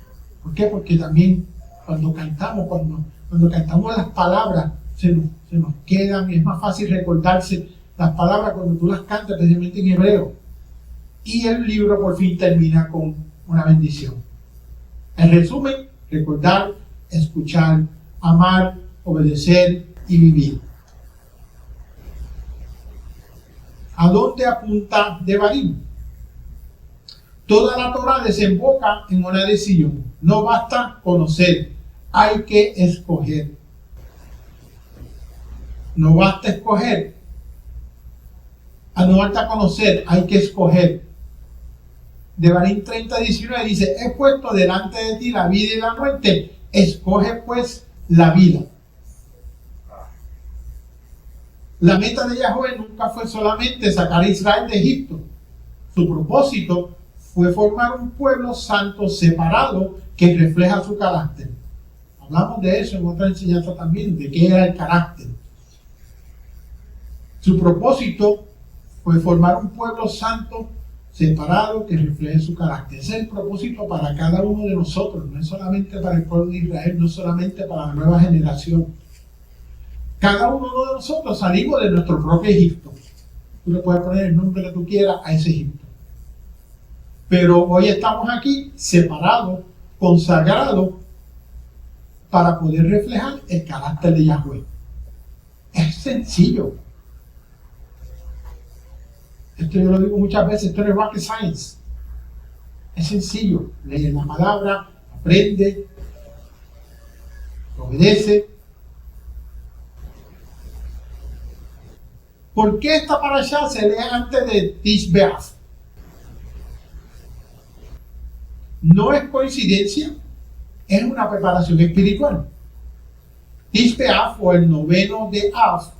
¿Por qué? Porque también cuando cantamos las palabras, se nos quedan, es más fácil recordarse las palabras cuando tú las cantas, especialmente en hebreo. Y el libro por fin termina con una bendición. En resumen, recordar, escuchar, amar, obedecer y vivir. ¿A dónde apunta Devarim? Toda la Torah desemboca en una decisión. No basta conocer, hay que escoger. No basta escoger. No basta conocer, hay que escoger. Devarim 30:19 dice: he puesto delante de ti la vida y la muerte, escoge pues la vida. La meta de Yahweh nunca fue solamente sacar a Israel de Egipto. Su propósito fue formar un pueblo santo separado que refleja su carácter. Hablamos de eso en otra enseñanza también, de qué era el carácter. Su propósito fue formar un pueblo santo separado que refleje su carácter. Ese es el propósito para cada uno de nosotros, no es solamente para el pueblo de Israel, no es solamente para la nueva generación. Cada uno de nosotros salimos de nuestro propio Egipto. Tú le puedes poner el nombre que tú quieras a ese Egipto. Pero hoy estamos aquí separados, consagrados, para poder reflejar el carácter de Yahweh. Es sencillo. Esto yo lo digo muchas veces, esto no es rocket science. Es sencillo. Lee la palabra, aprende, obedece. ¿Por qué esta parashá se lee antes de Tish B'Av? No es coincidencia, es una preparación espiritual. Tish B'Av, o el noveno de Av,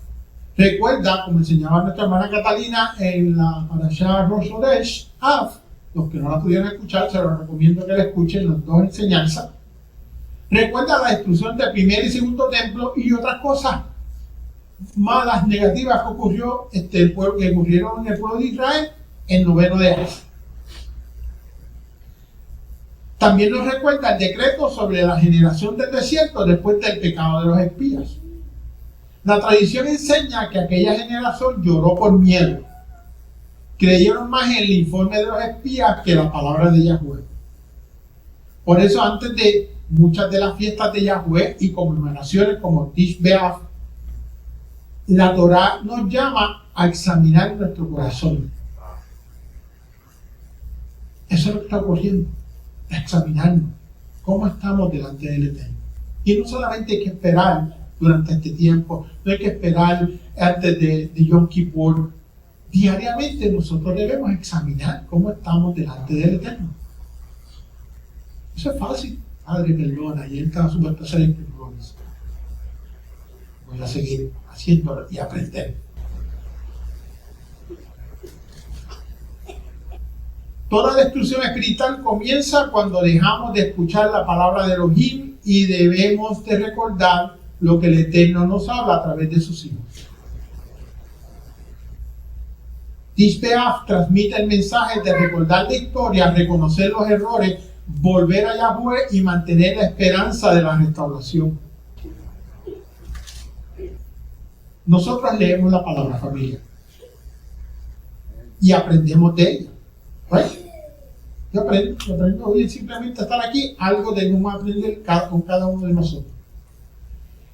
recuerda, como enseñaba nuestra hermana Catalina en la parashá Rosh Chodesh, Av. Los que no la pudieron escuchar, se los recomiendo que la escuchen, las dos enseñanzas. Recuerda la destrucción del primer y segundo templo y otras cosas malas, negativas que ocurrieron en el pueblo de Israel el noveno de Av. También nos recuerda el decreto sobre la generación del desierto después del pecado de los espías. La tradición enseña que aquella generación lloró por miedo. Creyeron más en el informe de los espías que la palabra de Yahweh. Por eso, antes de muchas de las fiestas de Yahweh y conmemoraciones como Tish B'Av, la Torah nos llama a examinar nuestro corazón. Eso es lo que está ocurriendo. Examinarnos cómo estamos delante del Eterno. Y no solamente hay que esperar durante este tiempo, no hay que esperar antes de Yom Kippur. Diariamente nosotros debemos examinar cómo estamos delante del Eterno. Eso es fácil. Padre, perdona, y Él está supuesto a ser el primero. Voy a seguir haciéndolo y aprender. Toda destrucción espiritual comienza cuando dejamos de escuchar la palabra de Elohim y debemos de recordar lo que el Eterno nos habla a través de sus hijos. Tisha B'Av transmite el mensaje de recordar la historia, reconocer los errores, volver a Yahweh y mantener la esperanza de la restauración. Nosotros leemos la palabra, familia, y aprendemos de ella. ¿Right? Yo aprendo hoy simplemente estar aquí, algo debemos aprender con cada uno de nosotros.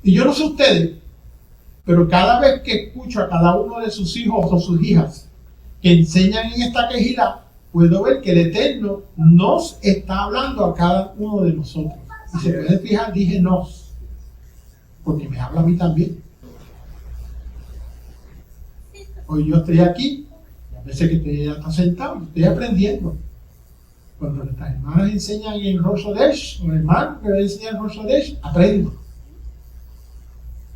Y yo no sé ustedes, pero cada vez que escucho a cada uno de sus hijos o sus hijas que enseñan en esta quejilá, puedo ver que el Eterno nos está hablando a cada uno de nosotros. Y se pueden fijar, dije nos, porque me habla a mí también. Hoy yo estoy aquí, a veces que estoy hasta sentado, estoy aprendiendo. Cuando nuestras hermanas enseñan en Rosh Hodesh, o el hermano que enseña en Rosh Hodesh, aprendo.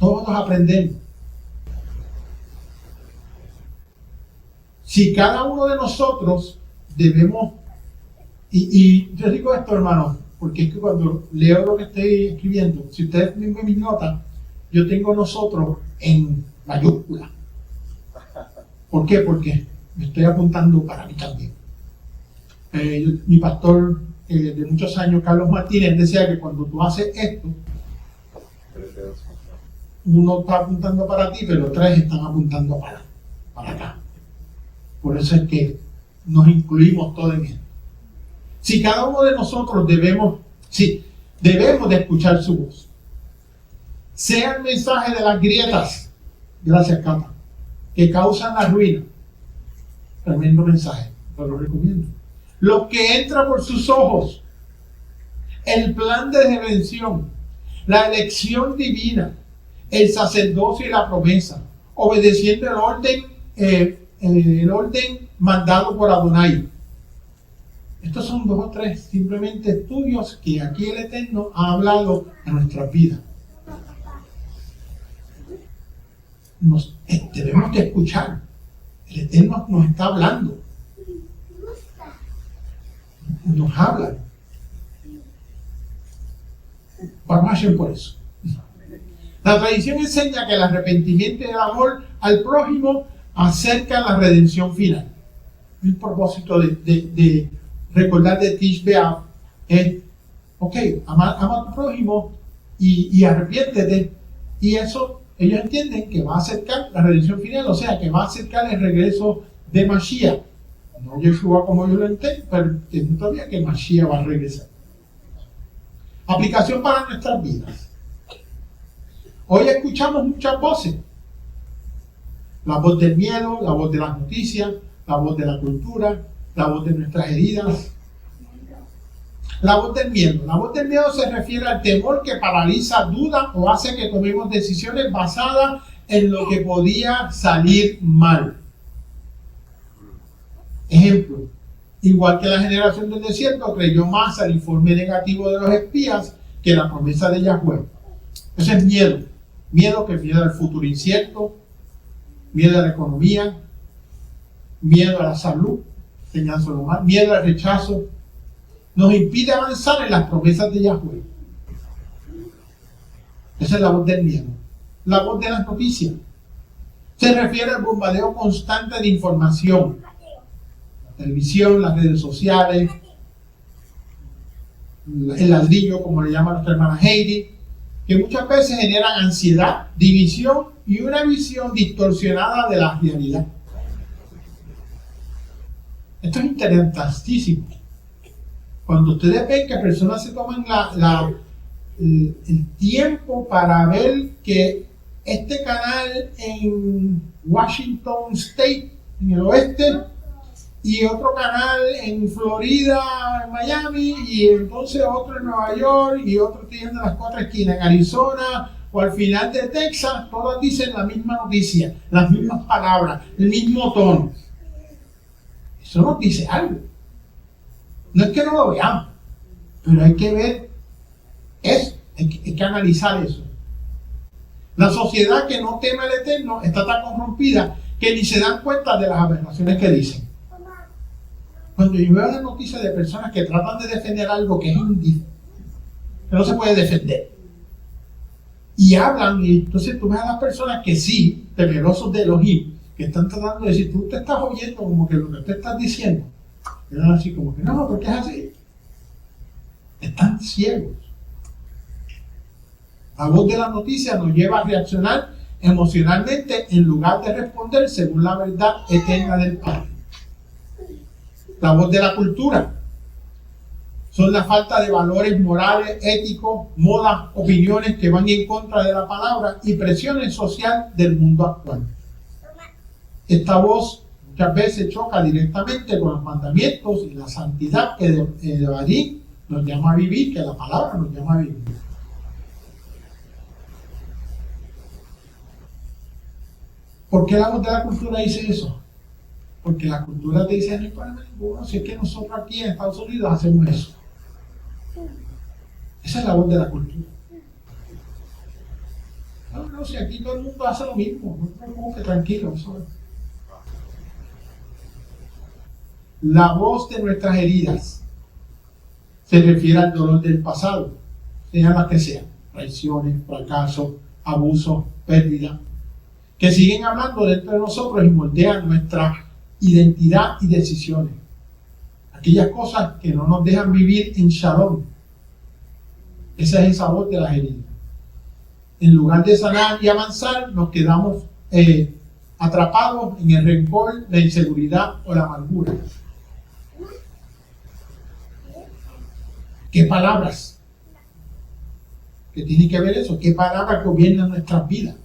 Todos aprendemos. Si cada uno de nosotros debemos, y yo digo esto, hermano, porque es que cuando leo lo que estoy escribiendo, si ustedes ven mis notas, yo tengo nosotros en mayúscula. ¿Por qué? Porque me estoy apuntando para mí también. Mi pastor de muchos años, Carlos Martínez, decía que cuando tú haces esto, uno está apuntando para ti, pero tres están apuntando para acá. Por eso es que nos incluimos todos en esto. Si cada uno de nosotros debemos de escuchar su voz, sea el mensaje de las grietas, gracias Cata, que causan la ruina, tremendo mensaje, lo recomiendo. Lo que entra por sus ojos, el plan de redención, la elección divina, el sacerdocio y la promesa, obedeciendo el orden mandado por Adonai. Estos son 2 o 3 simplemente estudios que aquí el Eterno ha hablado en nuestras vidas. Debemos de escuchar. El Eterno nos está hablando. Nos habla. Vamos a hacer por eso. La tradición enseña que el arrepentimiento y el amor al prójimo acerca la redención final. El propósito de recordar de Tisha B'Av es, ama a tu prójimo y arrepiéntete. Y eso ellos entienden que va a acercar la redención final, o sea, que va a acercar el regreso de Mashiach. No Yeshua como yo lo entiendo, pero entiendo todavía que Mashiach va a regresar. Aplicación para nuestras vidas. Hoy escuchamos muchas voces. La voz del miedo, la voz de las noticias, la voz de la cultura, la voz de nuestras heridas. La voz del miedo. La voz del miedo se refiere al temor que paraliza, duda o hace que tomemos decisiones basadas en lo que podía salir mal. Ejemplo, igual que la generación del desierto creyó más al informe negativo de los espías que la promesa de Yahweh. Ese es miedo. Miedo al futuro incierto, miedo a la economía, miedo a la salud, miedo al rechazo, nos impide avanzar en las promesas de Yahweh. Esa es la voz del miedo. La voz de las noticias se refiere al bombardeo constante de información, la televisión, las redes sociales, el ladrillo, como le llama nuestra hermana Heidi, que muchas veces generan ansiedad, división y una visión distorsionada de la realidad. Esto es interesantísimo. Cuando ustedes ven que personas se toman el tiempo para ver que este canal en Washington State, en el oeste, y otro canal en Florida, en Miami, y entonces otro en Nueva York, y otro tiene las 4 esquinas en Arizona, o al final de Texas, todas dicen la misma noticia, las mismas palabras, el mismo tono. Eso nos dice algo. No es que no lo veamos, pero hay que ver eso, hay que analizar eso. La sociedad que no teme al Eterno está tan corrompida que ni se dan cuenta de las aberraciones que dicen. Cuando yo veo la noticia de personas que tratan de defender algo que es que no se puede defender, y hablan, y entonces tú ves a las personas que sí, temerosos de Elohim, que están tratando de decir, tú te estás oyendo como que lo que te estás diciendo, eran así como que no, porque es así. Están ciegos. La voz de la noticia nos lleva a reaccionar emocionalmente en lugar de responder según la verdad eterna del Padre. La voz de la cultura son la falta de valores morales, éticos, modas, opiniones que van en contra de la palabra y presiones sociales del mundo actual. Esta voz muchas veces choca directamente con los mandamientos y la santidad que Devarim nos llama a vivir, que la palabra nos llama a vivir. ¿Por qué la voz de la cultura dice eso? Porque la cultura te dice, no hay problema ninguno, si es que nosotros aquí en Estados Unidos hacemos eso. Esa es la voz de la cultura. No, si aquí todo el mundo hace lo mismo, no te preocupes, tranquilo. Eso es. La voz de nuestras heridas se refiere al dolor del pasado, sean las que sean, traiciones, fracasos, abusos, pérdidas, que siguen hablando dentro de nosotros y moldean nuestra identidad y decisiones. Aquellas cosas que no nos dejan vivir en shalom. Esa es esa voz de las heridas. En lugar de sanar y avanzar, nos quedamos atrapados en el rencor, la inseguridad o la amargura. ¿Qué palabras? ¿Qué tiene que ver eso? ¿Qué palabras gobiernan nuestras vidas?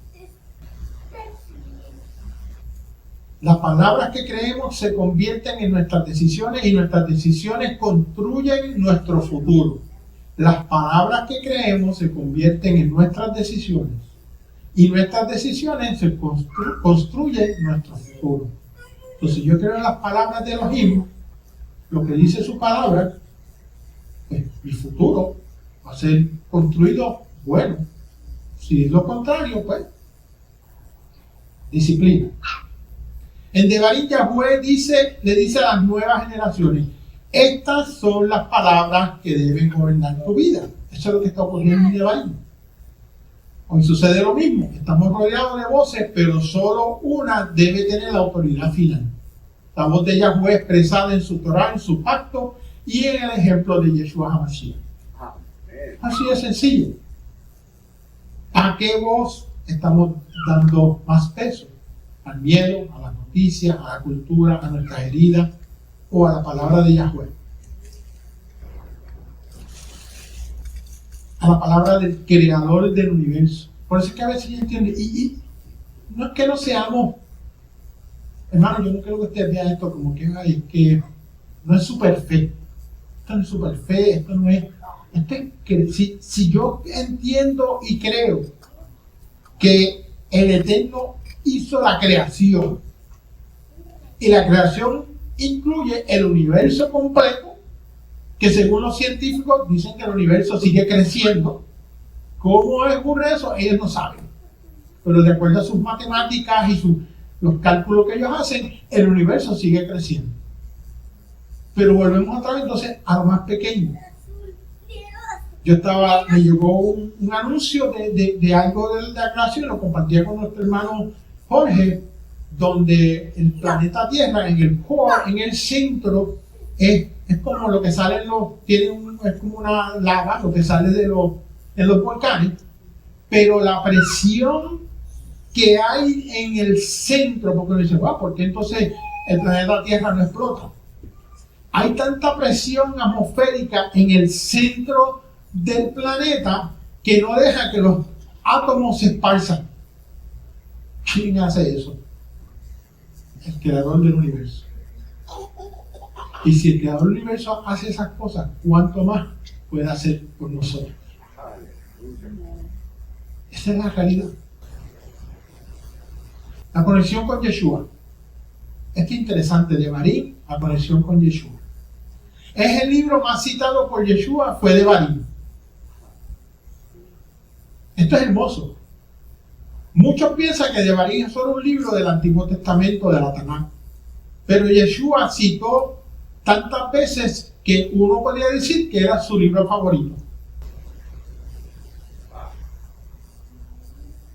Las palabras que creemos se convierten en nuestras decisiones y nuestras decisiones construyen nuestro futuro. Las palabras que creemos se convierten en nuestras decisiones y nuestras decisiones se construyen nuestro futuro. Entonces yo creo en las palabras de Elohim, lo que dice su palabra, pues mi futuro va a ser construido bueno. Si es lo contrario, pues disciplina. En Devarim Yahweh le dice a las nuevas generaciones, estas son las palabras que deben gobernar tu vida. Eso es lo que está ocurriendo en Devarim. Hoy sucede lo mismo. Estamos rodeados de voces, pero solo una debe tener la autoridad final. La voz de Yahweh expresada en su Torah, en su pacto y en el ejemplo de Yeshua HaMashiach. Así de sencillo. ¿A qué voz estamos dando más peso? ¿Al miedo, a las noticias, a la cultura, a nuestras heridas o a la palabra de Yahweh? A la palabra del creador del universo. Por eso es que a veces yo entiendo, y no es que no seamos, hermano, yo no creo que ustedes vean esto como que, ay, que no es super fe. Esto no es super fe, esto no es. Esto es que si yo entiendo y creo que el Eterno hizo la creación y la creación incluye el universo completo, que según los científicos dicen que el universo sigue creciendo. ¿Cómo ocurre eso? Ellos no saben, pero de acuerdo a sus matemáticas y los cálculos que ellos hacen, el universo sigue creciendo. Pero volvemos otra vez entonces a lo más pequeño. Me llegó un anuncio de algo de la creación, lo compartía con nuestro hermano Jorge, donde el planeta Tierra, en el core, en el centro, es como lo que sale es como una lava, lo que sale en los volcanes, pero la presión que hay en el centro, porque uno dice, wow, ¿por qué entonces el planeta Tierra no explota? Hay tanta presión atmosférica en el centro del planeta que no deja que los átomos se esparzan. ¿Quién hace eso? El creador del universo. Y si el creador del universo hace esas cosas, ¿cuánto más puede hacer por nosotros? Esa es la realidad. La conexión con Yeshua. Esto es interesante, de Devarim, la conexión con Yeshua. Es el libro más citado por Yeshua, fue Devarim. Esto es hermoso. Muchos piensan que Devarim es solo un libro del Antiguo Testamento de la Tanakh. Pero Yeshua citó tantas veces que uno podría decir que era su libro favorito.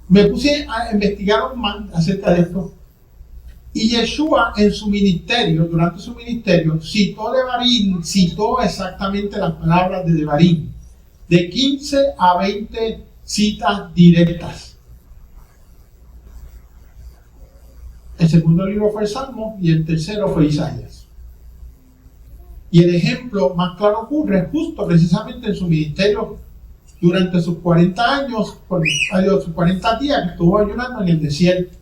Me puse a investigar más acerca de esto. Y Yeshua en su ministerio, durante su ministerio, citó exactamente las palabras de Devarim, de 15 a 20 citas directas. El segundo libro fue el Salmo y el tercero fue Isaías. Y el ejemplo más claro ocurre justo precisamente en su ministerio durante sus 40 años, sus 40 días que estuvo ayunando en el desierto.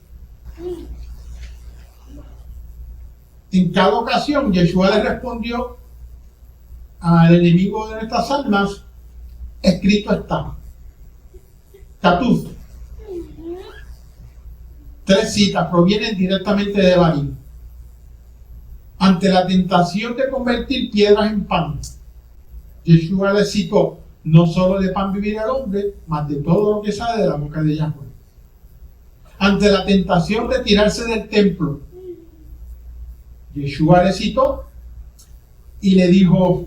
En cada ocasión, Yeshua le respondió al enemigo de nuestras almas: escrito está. Catuf. 3 citas provienen directamente de Devarim. Ante la tentación de convertir piedras en pan, Yeshua le citó: no solo de pan vivirá el hombre, mas de todo lo que sale de la boca de Yahweh. Ante la tentación de tirarse del templo, Yeshua le citó y le dijo: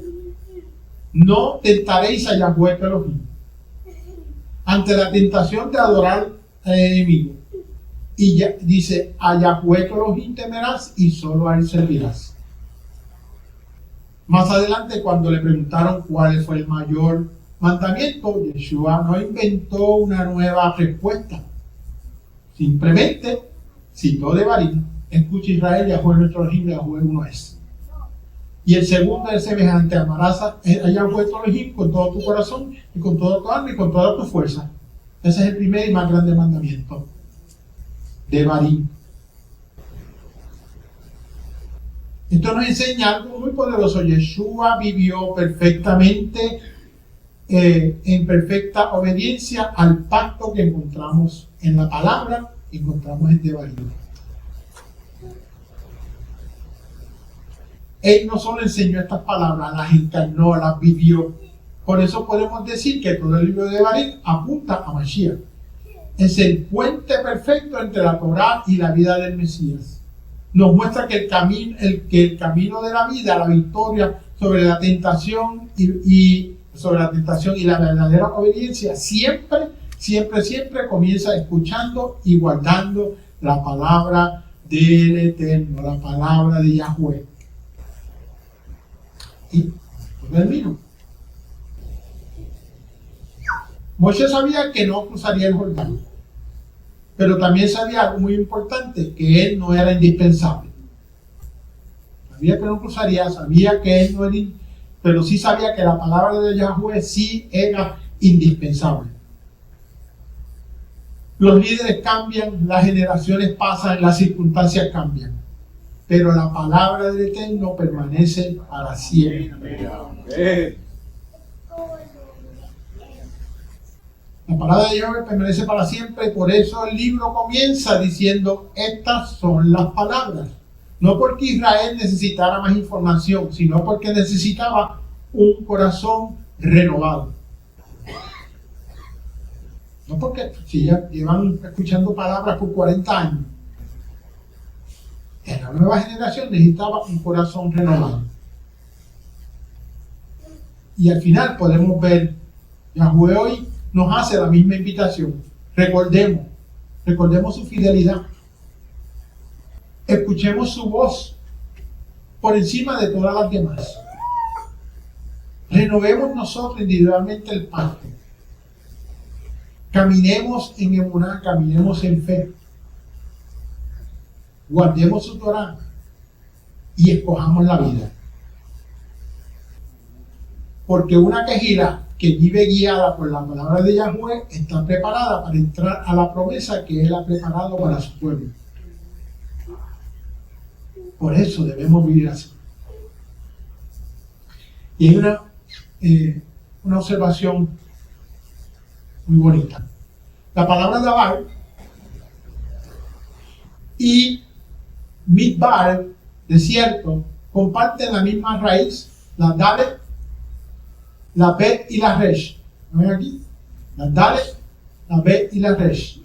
no tentaréis a Yahweh Elohim. Ante la tentación de adorar al enemigo, y dice: a Yahweh Elohim temerás y solo a él servirás. Más adelante, cuando le preguntaron cuál fue el mayor mandamiento, Yeshua no inventó una nueva respuesta. Simplemente citó Devarim: escucha Israel, Yahweh nuestro Elohim, Yahweh uno es. Y el segundo es semejante: amarás a Yahweh tu Elohim con todo tu corazón y con toda tu alma y con toda tu fuerza. Ese es el primer y más grande mandamiento. Devarim. Esto nos enseña algo muy poderoso. Yeshua vivió perfectamente, en perfecta obediencia al pacto que encontramos en la palabra, que encontramos en Devarim. Él no solo enseñó estas palabras, las encarnó, las vivió. Por eso podemos decir que todo el libro de Devarim apunta a Mashiach. Es el puente perfecto entre la Torá y la vida del Mesías. Nos muestra que el camino de la vida, la victoria sobre la tentación y la verdadera obediencia, siempre comienza escuchando y guardando la palabra del Eterno, la palabra de Yahweh. Y termino. Moisés sabía que no cruzaría el Jordán, pero también sabía algo muy importante, que él no era indispensable. Sabía que no cruzaría, sabía que él no era, pero sí sabía que la palabra de Yahweh sí era indispensable. Los líderes cambian, las generaciones pasan, las circunstancias cambian, pero la palabra del Eterno permanece para siempre. La palabra de Yahweh permanece para siempre, y por eso el libro comienza diciendo: estas son las palabras. No porque Israel necesitara más información, sino porque necesitaba un corazón renovado. No porque si ya llevan escuchando palabras por 40 años. En la nueva generación necesitaba un corazón renovado. Y al final podemos ver, Yahweh hoy nos hace la misma invitación. Recordemos su fidelidad. Escuchemos su voz por encima de todas las demás. Renovemos nosotros individualmente el pacto. Caminemos en emuná, caminemos en fe. Guardemos su Torah y escojamos la vida. Porque una quejira que vive guiada por la palabra de Yahweh está preparada para entrar a la promesa que Él ha preparado para su pueblo. Por eso debemos vivir así. Y hay una observación muy bonita. La palabra Dabar y Midbar, desierto, comparten la misma raíz, la Dalet, la Bet y la Resh. ¿No ven aquí? La Dalet, la Bet y la Resh.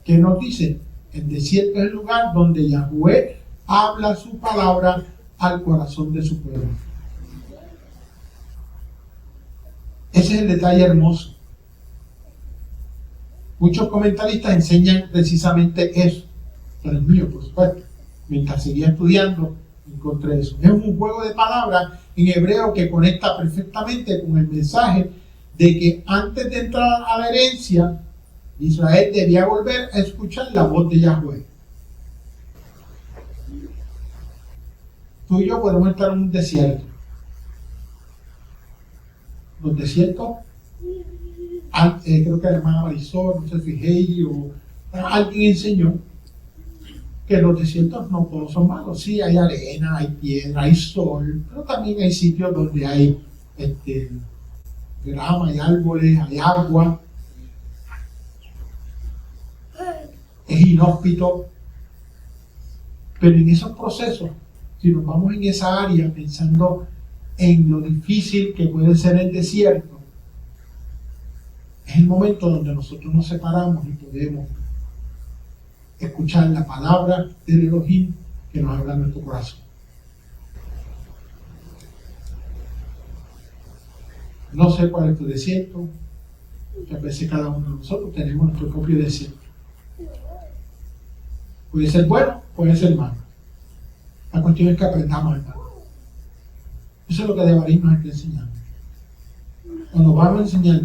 ¿Qué nos dice? El desierto es el lugar donde Yahweh habla su palabra al corazón de su pueblo. Ese es el detalle hermoso. Muchos comentaristas enseñan precisamente eso, pero el mío, por supuesto, mientras seguía estudiando, encontré eso. Es un juego de palabras en hebreo que conecta perfectamente con el mensaje de que antes de entrar a la herencia, Israel debía volver a escuchar la voz de Yahweh. Tú y yo podemos estar en un desierto. Los desiertos, creo que la hermana Marisol, no sé si Heidi o alguien enseñó que los desiertos no todos son malos. Sí, hay arena, hay piedra, hay sol, pero también hay sitios donde hay grama, hay árboles, hay agua. Es inhóspito. Pero en esos procesos, si nos vamos en esa área pensando en lo difícil que puede ser el desierto, es el momento donde nosotros nos separamos y podemos escuchar la palabra del Elohim que nos habla en nuestro corazón. No sé cuál es tu desierto. Muchas veces cada uno de nosotros tenemos nuestro propio desierto. Puede ser bueno, puede ser malo. La cuestión es que aprendamos, hermano. Eso es lo que Devarim nos está enseñando. O nos vamos a enseñar.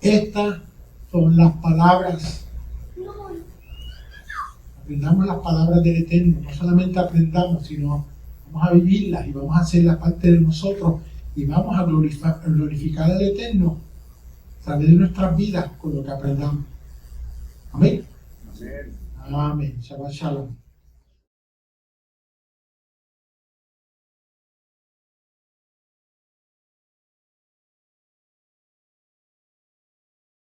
Estas son las palabras. Aprendamos las palabras del Eterno. No solamente aprendamos, sino vamos a vivirlas y vamos a hacerlas parte de nosotros y vamos a glorificar al Eterno a través de nuestras vidas con lo que aprendamos. Amén. Amén. Shabbat Shalom.